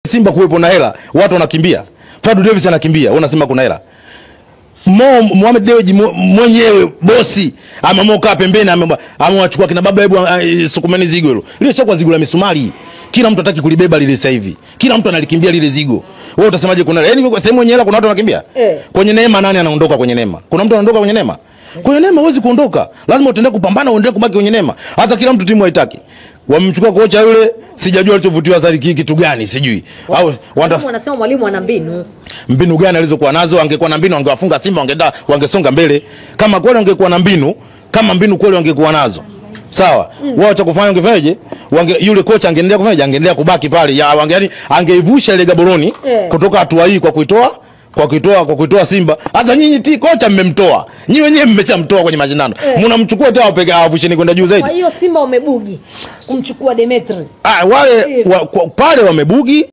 Simba kuwepo na hela, watu wanakimbia. Fadu Davis anakimbia, unasema kuna hela. Mohamed Dewji mwenyewe bosi amemoka pembeni amewachukua kina baba hebu sukumeni zigo hilo. Lile chakwa zigo la misumari. Kila mtu hataki kulibeba lile sasa hivi. Kila mtu analikimbia lile zigo. Wewe utasemaje kuna hela? Yaani kwa sehemu yenye hela kuna watu wanakimbia? Kwenye neema nani anaondoka kwenye neema? Kuna mtu anaondoka kwenye neema? Kwenye neema huwezi kuondoka. Lazima uendelee kupambana, uendelee kubaki kwenye neema. Hata kila mtu timu haitaki. Wamemchukua kocha yule, sijajua alichovutiwa zaidi kitu gani, sijui. Au wanasema mwalimu ana mbinu. Mbinu gani alizokuwa nazo? Angekuwa na mbinu angewafunga Simba, wangesonga mbele. Kama kweli angekuwa na mbinu, kama mbinu kweli angekuwa nazo. Sawa. Wao cha kufanya ungefanyaje? Yule kocha angeendelea kufanyaje? Angeendelea kubaki pale. Yani angeivusha ile Gaboroni kutoka hatua hii kwa kuitoa Simba. Sasa nyinyi kocha mmemtoa. Nyinyi wenyewe mmeshamtoa kwenye mashindano. Mnamchukua tena wapeke avusheni kwenda juu zaidi. Kwa hiyo Simba wamebugi kumchukua Demetri. Wale pale wamebugi.